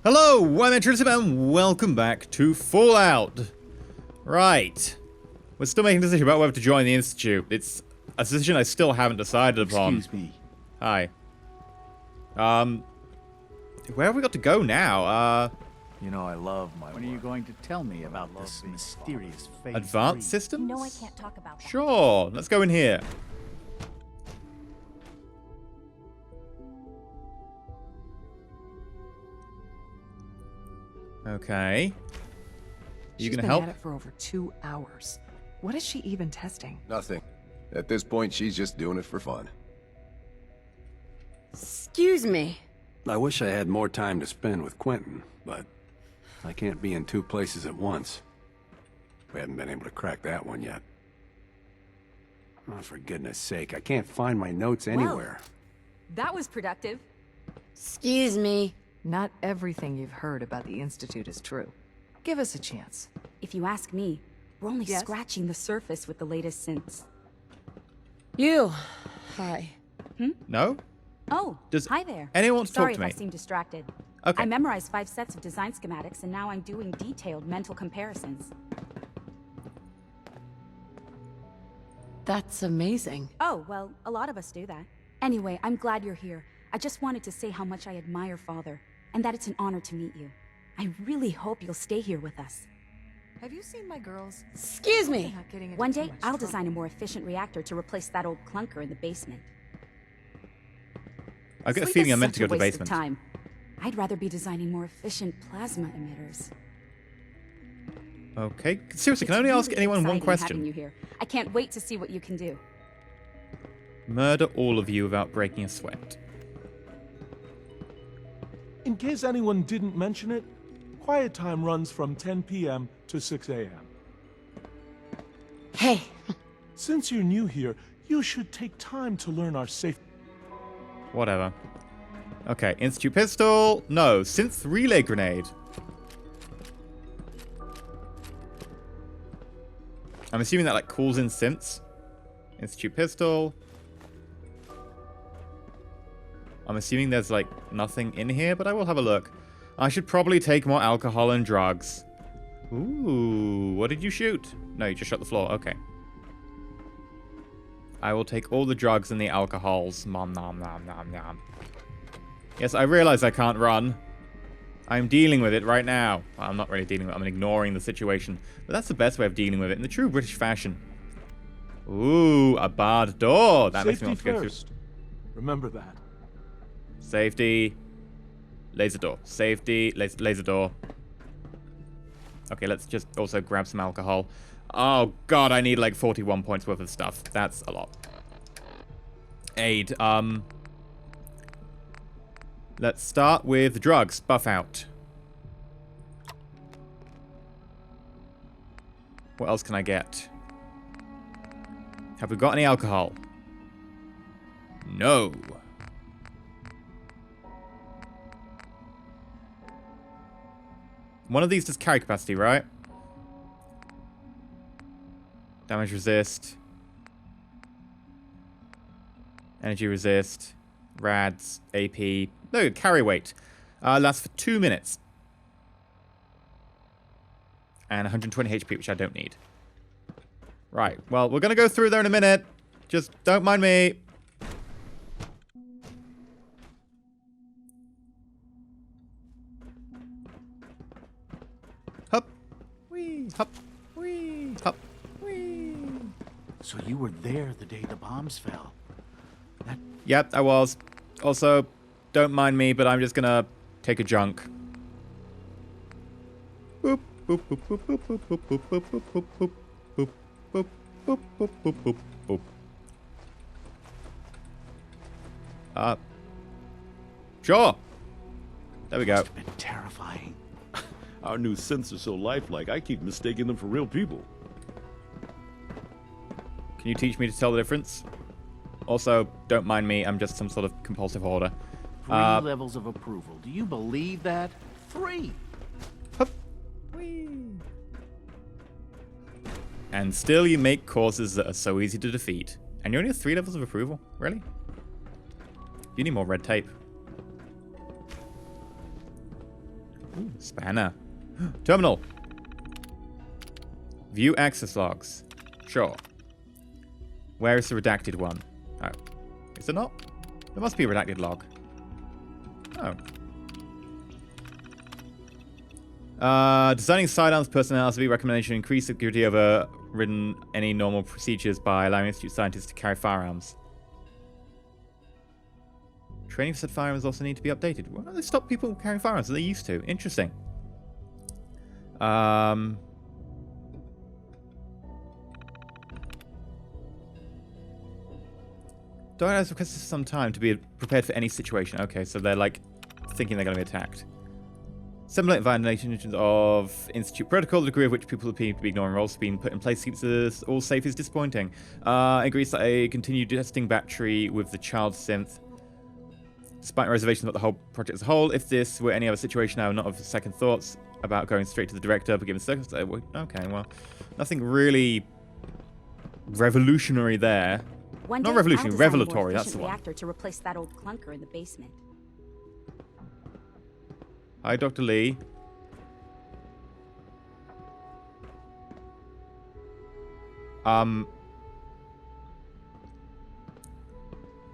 Hello, I'm EnterElysium and welcome back to Fallout. Right. We're still making a decision about whether to join the Institute. It's a decision I still haven't decided upon. Excuse me. Hi. Where have we got to go now? You know I love my When are you going to tell me about this mysterious phase Advanced 3? systems? No, I can't talk about that. Sure, let's go in here. Okay. You She's gonna been help? at it for over 2 hours. What is she even testing? Nothing. At this point, she's just doing it for fun. Excuse me. I wish I had more time to spend with Quentin, but I can't be in 2 places at once. We haven't been able to crack that one yet. Oh, for goodness sake, I can't find my notes anywhere. That was productive. Excuse me. Not everything you've heard about the Institute is true. Give us a chance. If you ask me, we're only Yes? scratching the surface with the latest synths. You. Hi. No? Oh, Does hi there. anyone want to Sorry talk to if me? I seem distracted. Okay. I memorized 5 sets of design schematics, and now I'm doing detailed mental comparisons. That's amazing. Oh, well, a lot of us do that. Anyway, I'm glad you're here. I just wanted to say how much I admire Father, and that it's an honor to meet you. I really hope you'll stay here with us. Have you seen my girls? Excuse They're me. not getting into One too day, much I'll trouble. design a more efficient reactor to replace that old clunker in the basement. I get a Sleep feeling is I'm meant to such go a to the waste of basement. time. I'd rather be designing more efficient plasma emitters. Okay. Seriously, can I It's only ask really anyone one exciting question? having you here. I can't wait to see what you can do. Murder all of you without breaking a sweat. In case anyone didn't mention it, quiet time runs from 10 p.m. to 6 a.m. Hey. Since you're new here, you should take time to learn our safety. Whatever. Okay, Institute pistol. No, synth relay grenade. I'm assuming that like calls in synths. Institute pistol. I'm assuming there's like nothing in here, but I will have a look. I should probably take more alcohol and drugs. Ooh, what did you shoot? No, you just shot the floor. Okay. I will take all the drugs and the alcohols. Nom nom nom nom nom. Yes, I realize I can't run. I'm dealing with it right now. Well, I'm not really dealing with it. I'm ignoring the situation. But that's the best way of dealing with it in the true British fashion. Ooh, a barred door. That makes me Safety want to go first. Remember that. Safety. Laser door. Safety. Laser door. Okay, let's just also grab some alcohol. Oh, God, I need like 41 points worth of stuff. That's a lot. Aid. Let's start with drugs. Buff out. What else can I get? Have we got any alcohol? No. One of these does carry capacity, right? Damage resist. Energy resist. Rads. AP. No, carry weight. Lasts for 2 minutes. And 120 HP, which I don't need. Right, well, we're going to go through there in a minute. Just don't mind me. Hup. Wee. Hup. Wee. Hup. Wee. So you were there the day the bombs fell. Yep, I was. Also, don't mind me, but I'm just gonna take a junk. Boop, boop, boop, boop, boop, boop, boop, boop, boop, boop, boop, boop, boop, boop, boop, boop, boop, boop, boop. Sure. There we go. It's been terrifying. Our new synths are so lifelike, I keep mistaking them for real people. Can you teach me to tell the difference? Also, don't mind me, I'm just some sort of compulsive hoarder. 3 levels of approval. Do you believe that? 3! Hup. Whee. And still you make courses that are so easy to defeat. And you only have 3 levels of approval? Really? You need more red tape. Ooh, spanner. Terminal. View access logs. Sure. Where is the redacted one? Oh. Is there not? There must be a redacted log. Oh. Designing sidearms personality recommendation increase security overridden any normal procedures by allowing institute scientists to carry firearms. Training for said firearms also need to be updated. Why don't they stop people carrying firearms as they used to? Interesting. Dora has requested some time to be prepared for any situation. Okay, so they're like thinking they're going to be attacked. Simulate violations of Institute protocol. The degree of which people appear to be ignoring roles being put in place keeps us all safe is disappointing. Agrees that a continued testing battery with the child synth. Despite my reservations about the whole project as a whole, if this were any other situation, I would not have second thoughts about going straight to the director, but given circumstances, okay, well, nothing really revolutionary there. Not revolutionary, revelatory, that's the one. Reactor to replace that old clunker in the basement. Hi, Dr. Lee.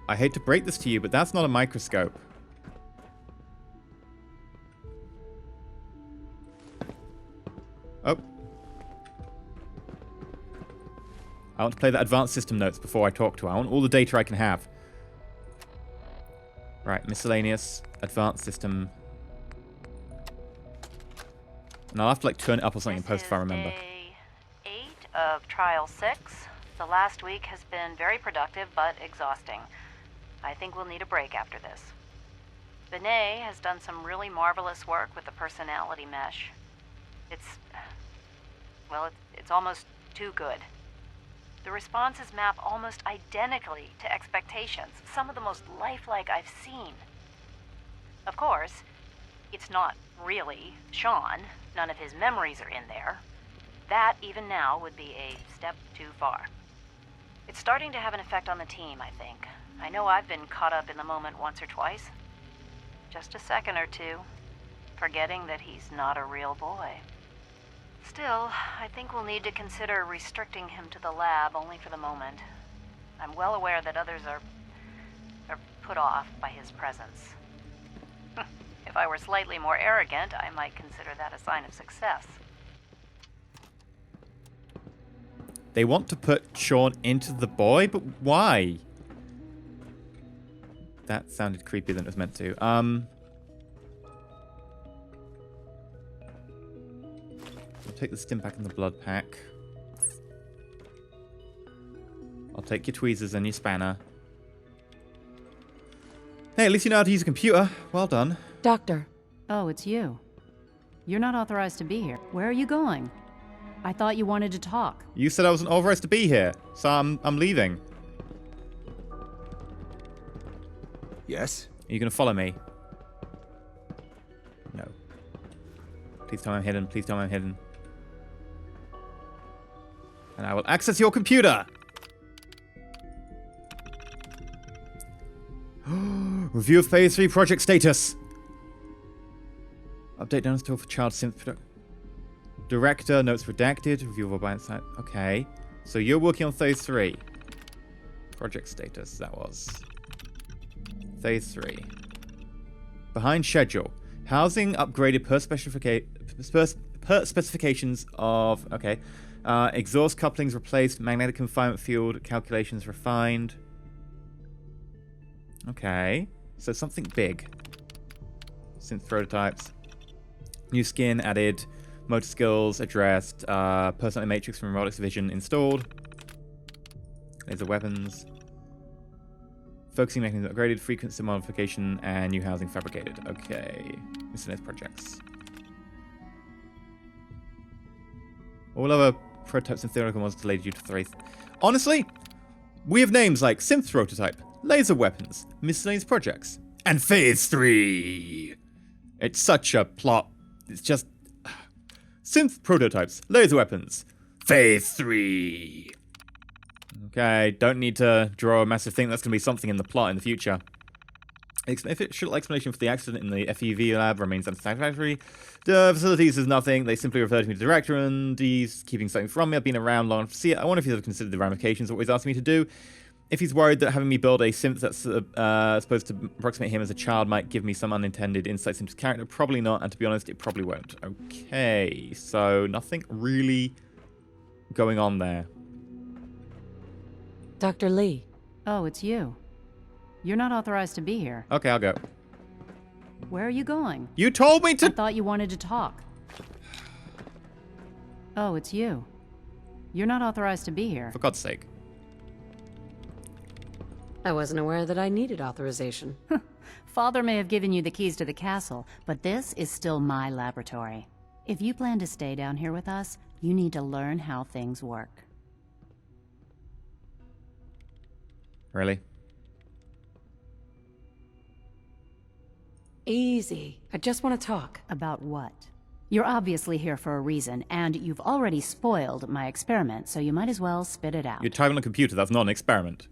I hate to break this to you, but that's not a microscope. Oh. I want to play the advanced system notes before I talk to her. I want all the data I can have. Right, miscellaneous, advanced system. And I'll have to like turn it up or something in post if I remember. Day 8 of Trial 6. The last week has been very productive but exhausting. I think we'll need a break after this. Benet has done some really marvelous work with the personality mesh. It's almost too good. The responses map almost identically to expectations, some of the most lifelike I've seen. Of course, it's not really Sean. None of his memories are in there. That, even now, would be a step too far. It's starting to have an effect on the team, I think. I know I've been caught up in the moment once or twice. Just a second or two, forgetting that he's not a real boy. Still, I think we'll need to consider restricting him to the lab only for the moment. I'm well aware that others are put off by his presence. If I were slightly more arrogant, I might consider that a sign of success. They want to put Sean into the boy, but why? That sounded creepier than it was meant to. I'll take the stim pack and the blood pack. I'll take your tweezers and your spanner. Hey, at least you know how to use a computer. Well done. Doctor. Oh, it's you. You're not authorized to be here. Where are you going? I thought you wanted to talk. You said I wasn't authorized to be here, so I'm leaving. Yes? Are you going to follow me? No. Please tell me I'm hidden. Please tell me I'm hidden. And I will access your computer! Review of Phase 3 project status. Update down store for child synth production. Director, notes redacted. Review of all site. Okay. So you're working on Phase 3. Project status, that was. Phase 3. Behind schedule. Housing upgraded per specifications of... Okay. Exhaust couplings replaced. Magnetic confinement field calculations refined. Okay. So something big. Synth prototypes. New skin added. Motor skills addressed. Personality matrix from robotics vision installed. Laser weapons. Focusing mechanism upgraded. Frequency modification and new housing fabricated. Okay. Miscellaneous projects. All other prototypes and theoretical models delayed due to threat. Honestly, we have names like synth prototype, laser weapons, miscellaneous projects, and Phase 3. It's such a plot. It's just synth prototypes, laser weapons, Phase 3. Okay, don't need to draw a massive thing. That's going to be something in the plot in the future. official explanation for the accident in the FEV lab remains unsatisfactory. The facility says nothing. They simply refer to me to the director, and he's keeping something from me. I've been around long enough to see it. I wonder if he's ever considered the ramifications of what he's asking me to do. If he's worried that having me build a synth that's supposed to approximate him as a child might give me some unintended insights into his character, probably not. And to be honest, it probably won't. Okay, so nothing really going on there. Dr. Lee. Oh, it's you. You're not authorized to be here. Okay, I'll go. Where are you going? You told me to... I thought you wanted to talk. Oh, it's you. You're not authorized to be here. For God's sake. I wasn't aware that I needed authorization. Father may have given you the keys to the castle, but this is still my laboratory. If you plan to stay down here with us, you need to learn how things work. Really? Easy. I just want to talk. About what? You're obviously here for a reason, and you've already spoiled my experiment, so you might as well spit it out. You're typing on a computer. That's not an experiment.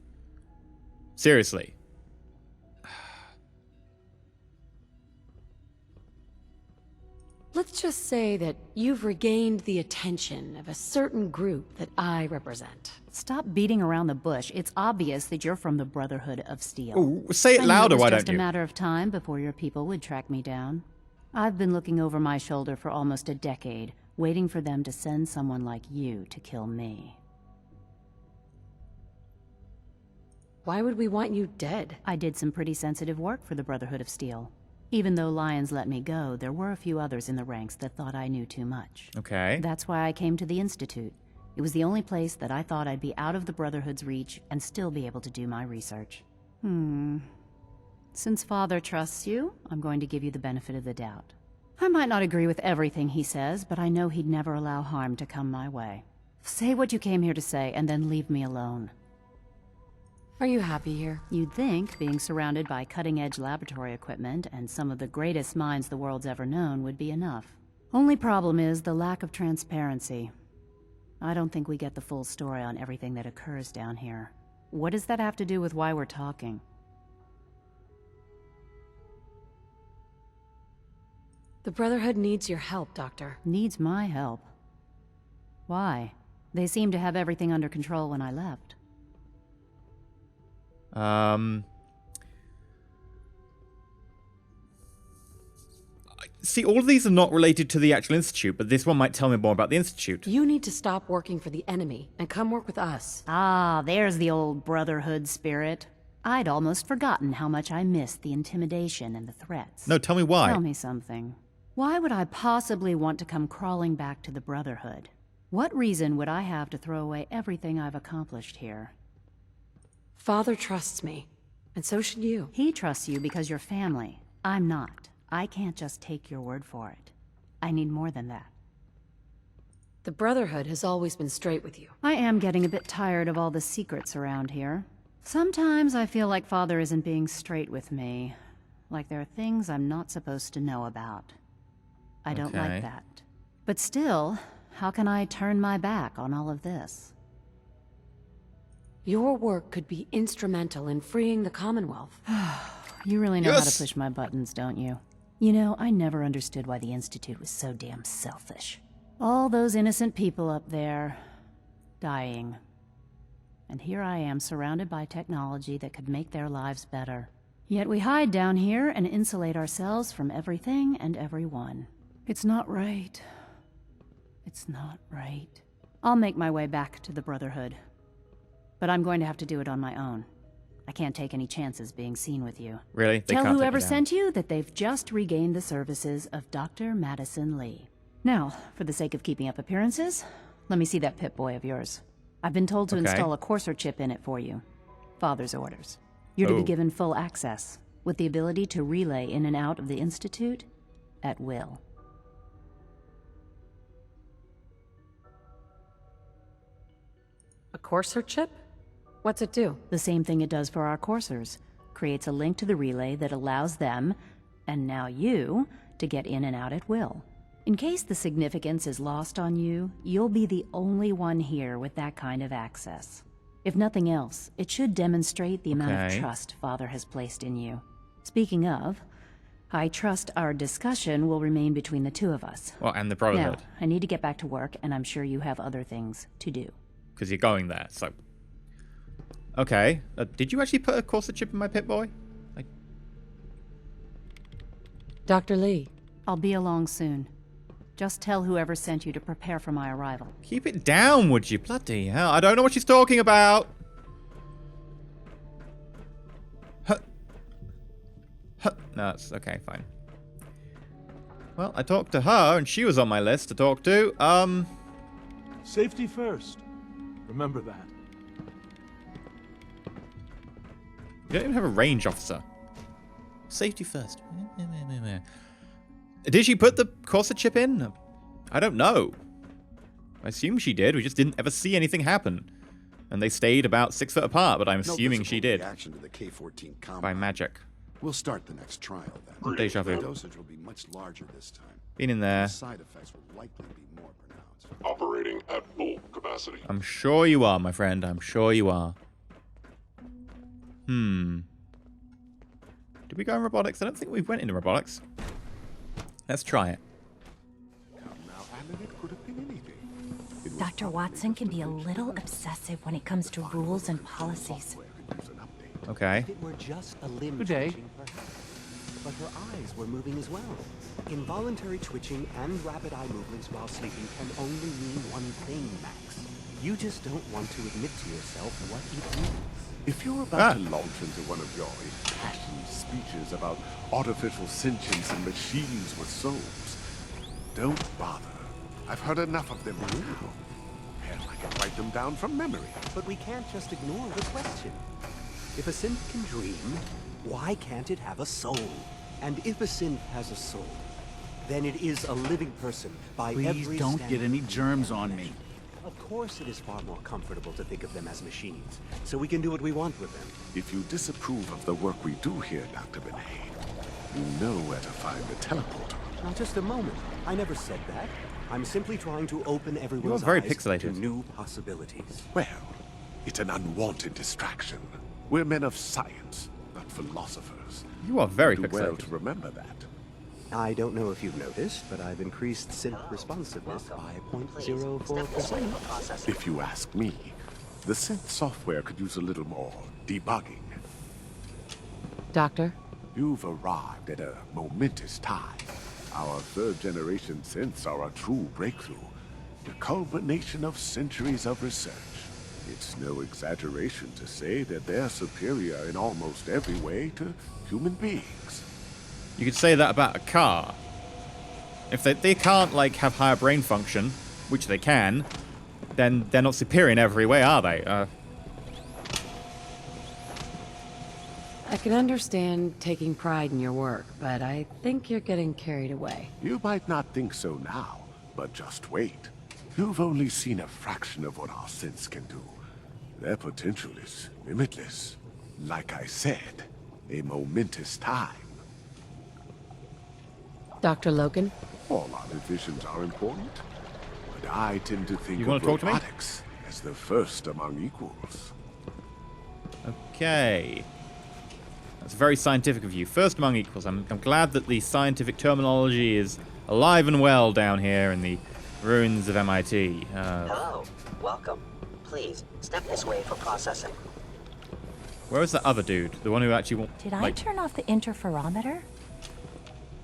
Seriously. Let's just say that you've regained the attention of a certain group that I represent. Stop beating around the bush. It's obvious that you're from the Brotherhood of Steel. Oh, say it louder, why don't you? It was just a matter of time before your people would track me down. I've been looking over my shoulder for almost a decade, waiting for them to send someone like you to kill me. Why would we want you dead? I did some pretty sensitive work for the Brotherhood of Steel. Even though Lyons let me go, there were a few others in the ranks that thought I knew too much. Okay. That's why I came to the Institute. It was the only place that I thought I'd be out of the Brotherhood's reach and still be able to do my research. Since Father trusts you, I'm going to give you the benefit of the doubt. I might not agree with everything he says, but I know he'd never allow harm to come my way. Say what you came here to say, and then leave me alone. Are you happy here? You'd think being surrounded by cutting-edge laboratory equipment and some of the greatest minds the world's ever known would be enough. Only problem is the lack of transparency. I don't think we get the full story on everything that occurs down here. What does that have to do with why we're talking? The Brotherhood needs your help, Doctor. Needs my help? Why? They seemed to have everything under control when I left. See, all of these are not related to the actual Institute, but this one might tell me more about the Institute. You need to stop working for the enemy and come work with us. Ah, there's the old Brotherhood spirit. I'd almost forgotten how much I missed the intimidation and the threats. No, tell me why. Tell me something. Why would I possibly want to come crawling back to the Brotherhood? What reason would I have to throw away everything I've accomplished here? Father trusts me, and so should you. He trusts you because you're family. I'm not. I can't just take your word for it. I need more than that. The Brotherhood has always been straight with you. I am getting a bit tired of all the secrets around here. Sometimes I feel like Father isn't being straight with me. Like there are things I'm not supposed to know about. I don't like that. But still, how can I turn my back on all of this? Your work could be instrumental in freeing the Commonwealth. You really know how to push my buttons, don't you? You know, I never understood why the Institute was so damn selfish. All those innocent people up there, dying. And here I am surrounded by technology that could make their lives better. Yet we hide down here and insulate ourselves from everything and everyone. It's not right. It's not right. I'll make my way back to the Brotherhood. But I'm going to have to do it on my own. I can't take any chances being seen with you. Really? Tell whoever sent you that they've just regained the services of Dr. Madison Lee. Now, for the sake of keeping up appearances, let me see that Pip-Boy of yours. I've been told to install a Courser chip in it for you. Father's orders. You're to be given full access, with the ability to relay in and out of the Institute at will. A Courser chip? What's it do? The same thing it does for our coursers. Creates a link to the relay that allows them, and now you, to get in and out at will. In case the significance is lost on you, you'll be the only one here with that kind of access. If nothing else, it should demonstrate the amount of trust Father has placed in you. Speaking of, I trust our discussion will remain between the two of us. Well, and the Brotherhood. Now, I need to get back to work, and I'm sure you have other things to do. Because you're going there, so... Okay. Did you actually put a Corsa chip in my Pip-Boy? Dr. Lee. I'll be along soon. Just tell whoever sent you to prepare for my arrival. Keep it down, would you? Bloody hell. I don't know what she's talking about. No, it's okay, fine. Well, I talked to her, and she was on my list to talk to. Safety first. Remember that. You don't even have a range officer. Safety first. Did she put the Corsa chip in? I don't know. I assume she did. We just didn't ever see anything happen. And they stayed about 6 foot apart, but I'm assuming she did. To the K-14 by magic. We'll start the next trial then. Deja vu. The dosage will be much larger this time. Been in there. The side effects will likely be more pronounced. Operating at full capacity. I'm sure you are, my friend. I'm sure you are. Did we go in robotics? I don't think we went into robotics. Let's try it. Dr. Watson can be a little obsessive when it comes to rules and policies. Okay. It were just a limb Good day. twitching, perhaps. But her eyes were moving as well. Involuntary twitching and rapid eye movements while sleeping can only mean one thing, Max. You just don't want to admit to yourself what it means. If you're about to launch into one of your impassioned speeches about artificial sentience and machines with souls, don't bother. I've heard enough of them now. Hell, I can write them down from memory. But we can't just ignore the question. If a synth can dream, why can't it have a soul? And if a synth has a soul, then it is a living person by every Please don't get any germs on me. Of course it is far more comfortable to think of them as machines, so we can do what we want with them. If you disapprove of the work we do here, Dr. Benet, you know where to find the teleporter. Now just a moment. I never said that. I'm simply trying to open everyone's very eyes pixelated. to new possibilities. Well, it's an unwanted distraction. We're men of science, not philosophers. You are very Do well pixelated. to remember that. I don't know if you've noticed, but I've increased synth responsiveness by 0.04%. If you ask me, the synth software could use a little more debugging. Doctor? You've arrived at a momentous time. Our third-generation synths are a true breakthrough, the culmination of centuries of research. It's no exaggeration to say that they're superior in almost every way to human beings. You could say that about a car. If they can't, like, have higher brain function, which they can, then they're not superior in every way, are they? I can understand taking pride in your work, but I think you're getting carried away. You might not think so now, but just wait. You've only seen a fraction of what our synths can do. Their potential is limitless. Like I said, a momentous time. Dr. Logan? All our divisions are important, but I tend to think You of wanna talk to me? robotics as the first among equals. Okay. That's very scientific of you. First among equals. I'm glad that the scientific terminology is alive and well down here in the ruins of MIT. Hello. Welcome. Please, step this way for processing. Where was that other dude? The one who actually... Did I turn off the interferometer?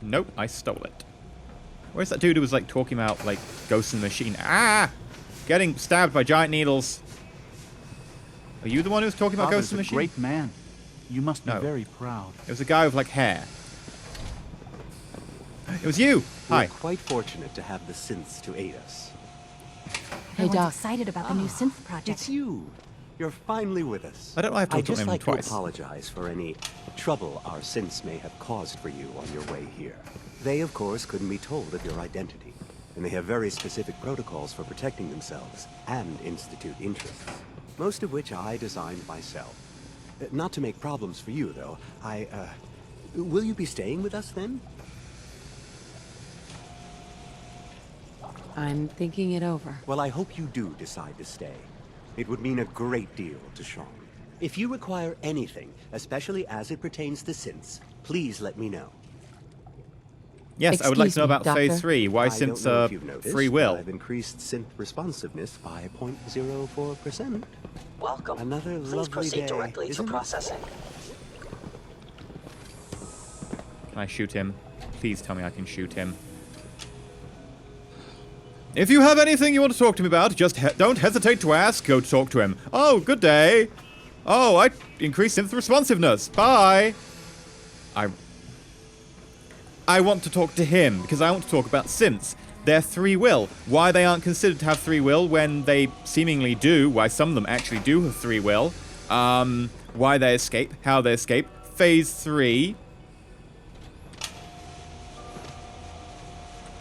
Nope, I stole it. Where's that dude who was, like, talking about, like, ghosts in the machine? Ah! Getting stabbed by giant needles. Are you the one who was talking about ghosts in the Father's a machine? great man. You must be No. very proud. It was a guy with, like, hair. It was you! We're Hi. quite fortunate to have the synths to aid us. Hey, Everyone's Doc. excited about the new synth project. It's you. You're finally with us. I don't know if I have to I'd talk to just him like twice. to apologize for any trouble our synths may have caused for you on your way here. They, of course, couldn't be told of your identity, and they have very specific protocols for protecting themselves and Institute interests, most of which I designed myself. Not to make problems for you, though. Will you be staying with us, then? I'm thinking it over. Well, I hope you do decide to stay. It would mean a great deal to Sean. If you require anything, especially as it pertains to synths, please let me know. Yes, I would like to know about Doctor? Phase 3. Why I don't synths know are if you've noticed, free will? but I've increased synth responsiveness by 0.04%. Welcome. Another Please lovely proceed day, directly to isn't it? processing. Can I shoot him? Please tell me I can shoot him. If you have anything you want to talk to me about, just don't hesitate to ask. Go talk to him. Oh, good day. Oh, I increased synth responsiveness. Bye. I want to talk to him because I want to talk about synths. Their free will. Why they aren't considered to have free will when they seemingly do. Why some of them actually do have free will. Why they escape. How they escape. Phase 3.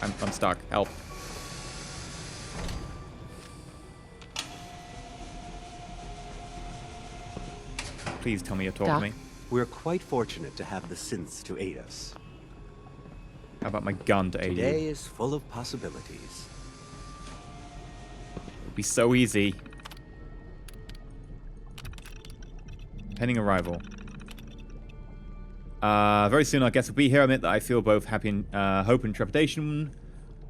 I'm stuck. Help. Please tell me you're talking to me. We're quite fortunate to have the synths to aid us. How about my gun to aid you? Today is full of possibilities. It'd be so easy. Pending arrival. Very soon, I guess we'll be here. I admit that I feel both happy and hope and trepidation.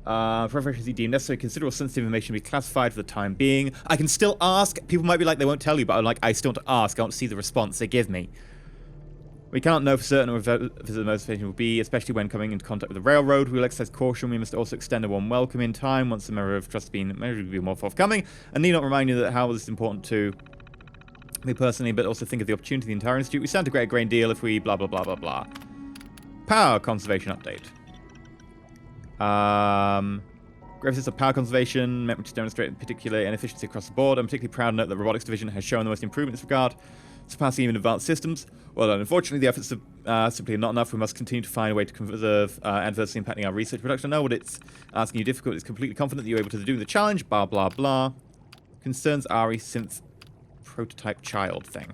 Preferences deemed necessary. Considerable sensitive information to be classified for the time being. I can still ask. People might be like, they won't tell you, but I'm like, I still want to ask. I want to see the response they give me. We cannot know for certain what the motivation will be, especially when coming into contact with the railroad. We will exercise caution. We must also extend a warm welcome in time once the measure of trust has been measured, will be more forthcoming. And need not remind you that how this is important to me personally, but also think of the opportunity of the entire institute. We stand to a great deal if we blah blah blah blah blah. Power conservation update. Great sense of power conservation meant to demonstrate particular inefficiency across the board. I'm particularly proud to note that the robotics division has shown the most improvement in this regard, surpassing even advanced systems. Well, unfortunately, the efforts are simply not enough. We must continue to find a way to conserve adversely impacting our research production. I know what it's asking you difficult. It's completely confident that you're able to do the challenge. Blah blah blah. Concerns Ari synth prototype child thing.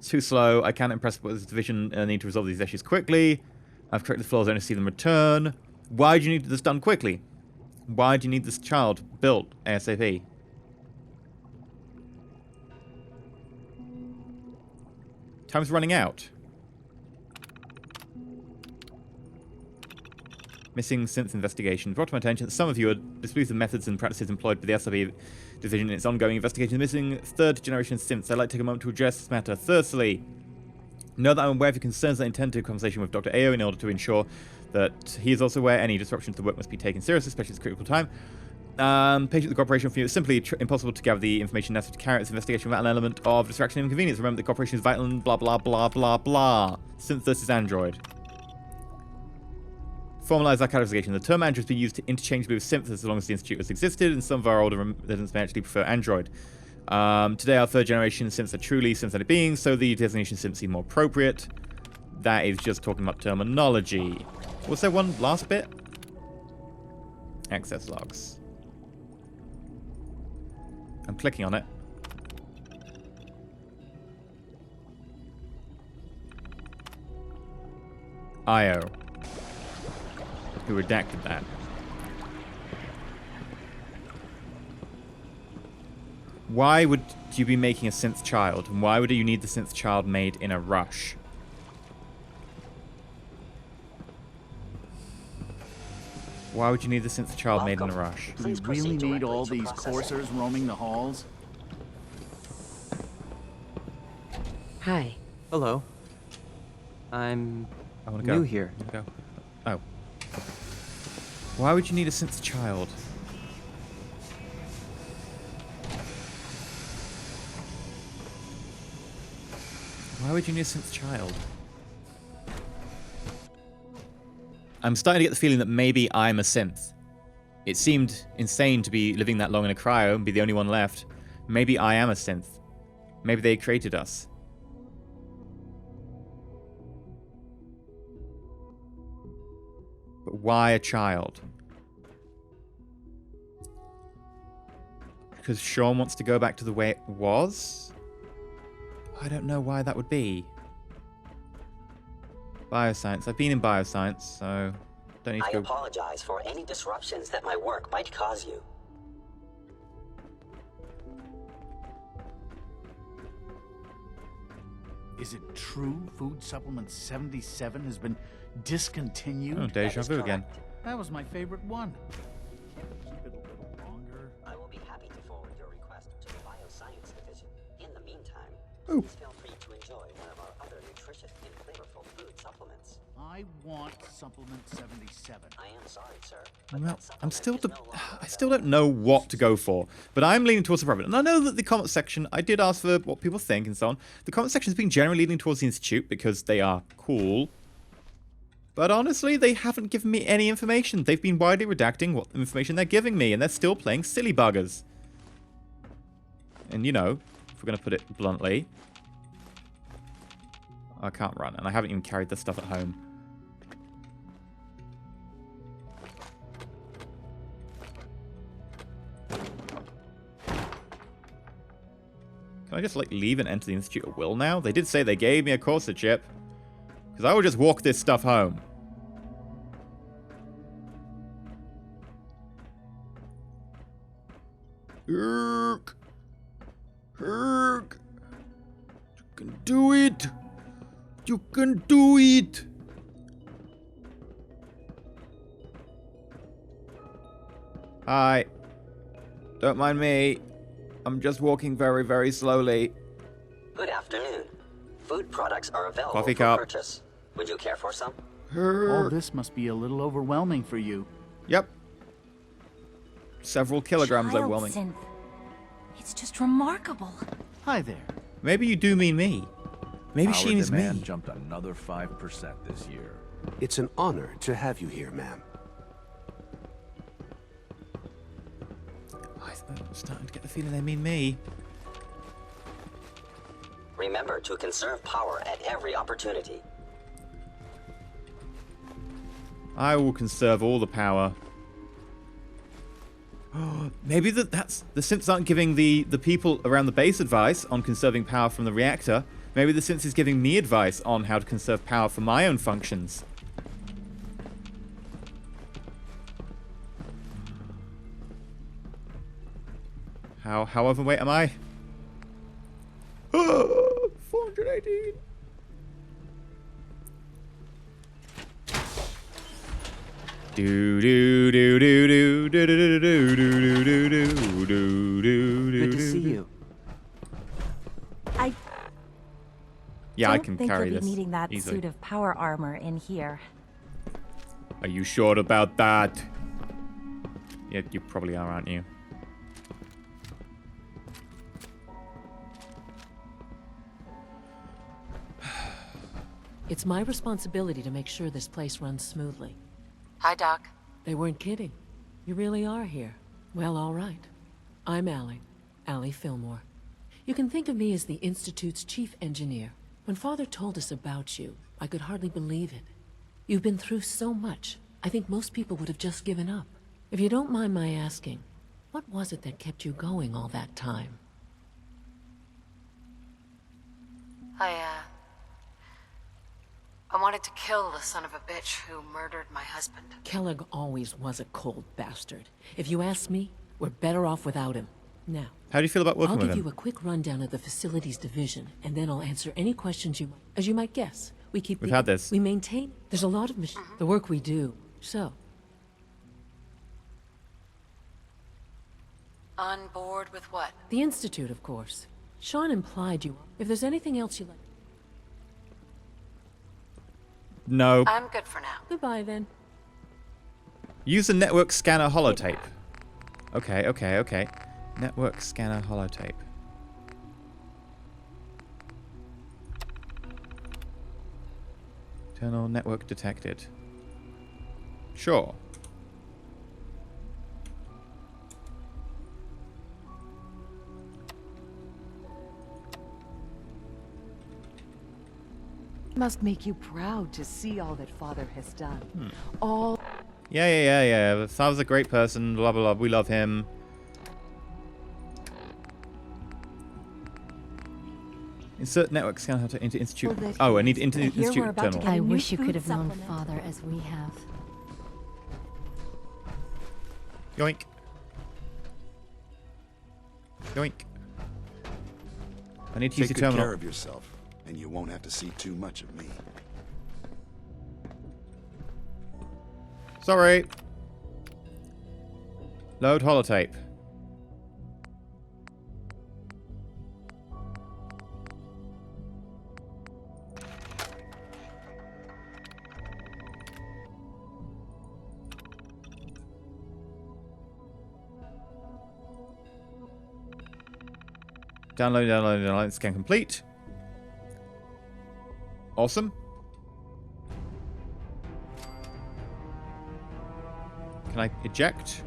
Too slow. I can't impress with this division. I need to resolve these issues quickly. I've corrected the flaws. I only see them return. Why do you need this done quickly? Why do you need this child built ASAP? Time's running out. Missing synth investigation. Brought to my attention that some of you are displeased with methods and practices employed by the SRB division in its ongoing investigation of missing third-generation synths. I'd like to take a moment to address this matter. Firstly, know that I'm aware of your concerns. I intend to have a conversation with Dr. Ao in order to ensure that he is also aware any disruption to the work must be taken seriously, especially at this critical time. Patient the cooperation for you. It's simply impossible to gather the information necessary to carry out this investigation without an element of distraction and inconvenience. Remember that cooperation is vital and blah blah blah blah blah. Synth versus Android. Formalize our categorization. The term Android has been used interchangeably with synth as long as the Institute has existed, and some of our older residents may actually prefer Android. Today, our third generation synths are truly synthetic beings, so the designation synth seems more appropriate. That is just talking about terminology. Was there one last bit? Access logs. I'm clicking on it. IO. Who redacted that? Why would you be making a synth child? And why would you need the synth child made in a rush? Why would you need the synth child made in a rush? Do we really need all these coursers roaming the halls? Hi. Hello. I'm new here. Go. Oh. Why would you need a synth child? Why would you need a synth child? I'm starting to get the feeling that maybe I'm a synth. It seemed insane to be living that long in a cryo and be the only one left. Maybe I am a synth. Maybe they created us. But why a child? Because Sean wants to go back to the way it was? I don't know why that would be. Bioscience. I've been in bioscience, so don't need to I go. apologize for any disruptions that my work might cause you. Is it true Food Supplement 77 has been discontinued? Oh, deja vu again. That was my favorite one. Can't we keep it a little longer? I will be happy to forward your request to the Bioscience Division. In the meantime, Ooh. please feel free to enjoy one of our other nutritious and flavorful food supplements. I want Supplement 77. I am sorry, sir. Well, I still don't know what to go for, but I'm leaning towards the private. And I know that the comment section, I did ask for what people think and so on. The comment section has been generally leaning towards the Institute because they are cool. But honestly, they haven't given me any information. They've been widely redacting what information they're giving me, and they're still playing silly buggers. And you know, if we're going to put it bluntly, I can't run, and I haven't even carried this stuff at home. Can I just, like, leave and enter the Institute at will now? They did say they gave me a Corsa chip. Because I will just walk this stuff home. Herc! Herc! You can do it! You can do it! Hi. Don't mind me. I'm just walking very, very slowly. Good afternoon. Food products are available Coffee for cup. purchase. Would you care for some? All this must be a little overwhelming for you. Yep. Several kilograms overwhelming. Synth. It's just remarkable. Hi there. Maybe you do mean me. Maybe she means me. demand jumped another 5% this year. It's an honor to have you here, ma'am. I'm starting to get the feeling they mean me. Remember to conserve power at every opportunity. I will conserve all the power. Maybe that's the synths aren't giving the people around the base advice on conserving power from the reactor. Maybe the synth is giving me advice on how to conserve power for my own functions. How overweight am I? 418. Do do do do do do do do do do do do do. Good to see you. Yeah, I can carry you'll this be needing that easily. suit of power armor in here. Are you sure about that? Yeah, you probably are, aren't you? It's my responsibility to make sure this place runs smoothly. Hi, Doc. They weren't kidding. You really are here. Well, all right. I'm Allie Fillmore. You can think of me as the Institute's chief engineer. When Father told us about you, I could hardly believe it. You've been through so much, I think most people would have just given up. If you don't mind my asking, what was it that kept you going all that time? I wanted to kill the son of a bitch who murdered my husband. Kellogg always was a cold bastard. If you ask me, we're better off without him. Now, How do you feel about working I'll with give him? you a quick rundown of the facilities division, and then I'll answer any questions as you might guess. We've had this. We maintain. There's a lot of the work we do. So, On board with what? the Institute, of course. Sean implied you. If there's anything else you like. No. I'm good for now. Goodbye, then. Use the network scanner holotape. Okay. Network scanner holotape. Internal network detected. Sure. Must make you proud to see all that Father has done. Hmm. Yeah. Father's a great person. Blah, blah, blah. We love him. Insert network scanner into Institute. Oh, I need into Institute terminal. I wish you could have known Father as we have. Yoink. Yoink. I need to use Take your good terminal. care of yourself. and you won't have to see too much of me. Sorry. Load holotape. Download, scan complete. Awesome. Can I eject?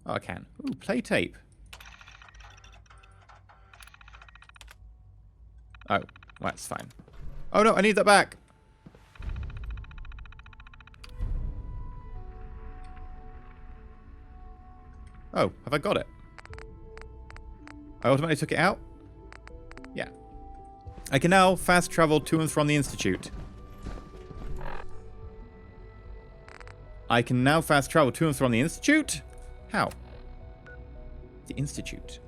Oh, I can. Ooh, play tape. Oh, that's fine. Oh no, I need that back. Oh, have I got it? I automatically took it out? Yeah. I can now fast travel to and from the Institute. I can now fast travel to and from the Institute? How? The Institute.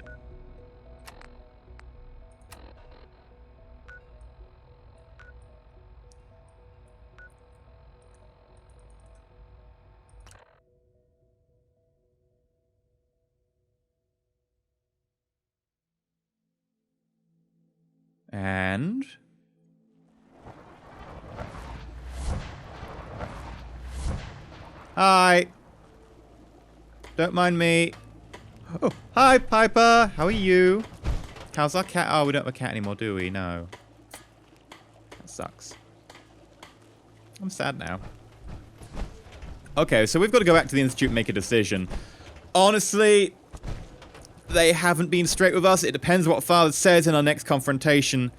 And... Hi. Don't mind me. Oh, hi, Piper. How are you? How's our cat? Oh, we don't have a cat anymore, do we? No. That sucks. I'm sad now. Okay, so we've got to go back to the Institute and make a decision. Honestly, they haven't been straight with us. It depends what Father says in our next confrontation.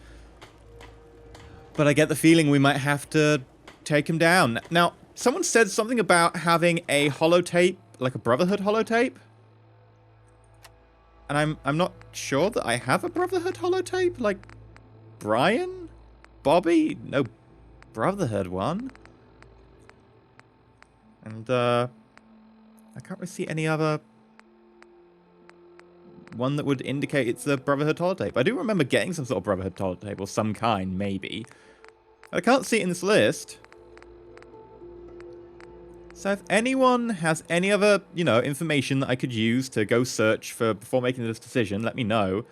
But I get the feeling we might have to take him down. Now, someone said something about having a holotape, like a Brotherhood holotape. And I'm not sure that I have a Brotherhood holotape. Like, Brian? Bobby? No Brotherhood one. And, I can't really see any other one that would indicate it's a Brotherhood holotape. I do remember getting some sort of Brotherhood holotape, or some kind, maybe. I can't see it in this list. So if anyone has any other, you know, information that I could use to go search for before making this decision, let me know.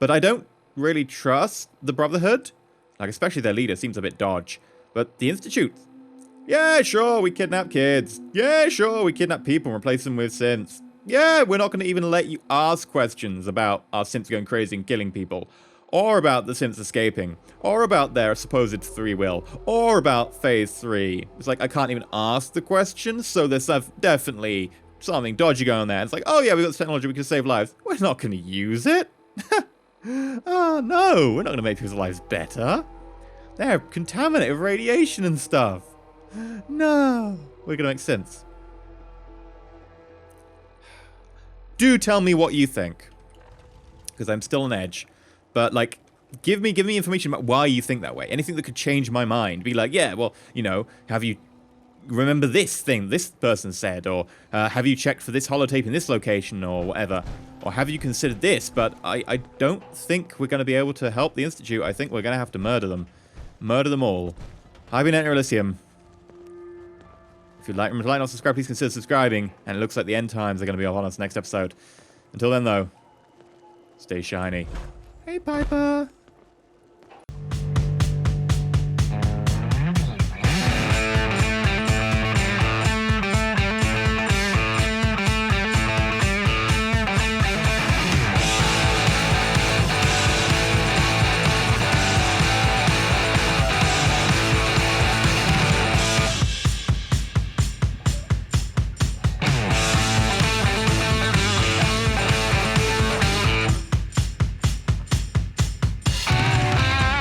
But I don't really trust the Brotherhood. Like, especially their leader seems a bit dodge. But the Institute, yeah, sure, we kidnap kids. Yeah, sure, we kidnap people and replace them with synths. Yeah, we're not going to even let you ask questions about our synths going crazy and killing people. Or about the synths escaping. Or about their supposed free will. Or about Phase 3. It's like, I can't even ask the question, so there's definitely something dodgy going on there. It's like, oh yeah, we've got this technology, we can save lives. We're not going to use it. Oh no, we're not going to make people's lives better. They're contaminated with radiation and stuff. No. We're going to make sense. Do tell me what you think. Because I'm still on edge. But, like, give me information about why you think that way. Anything that could change my mind. Be like, yeah, well, you know, have you... Remember this thing this person said? Or have you checked for this holotape in this location? Or whatever. Or have you considered this? But I don't think we're going to be able to help the Institute. I think we're going to have to murder them. Murder them all. I've been EnterElysium. If you'd like or subscribe, please consider subscribing. And it looks like the end times are going to be upon us next episode. Until then, though, stay shiny. Hey, Piper.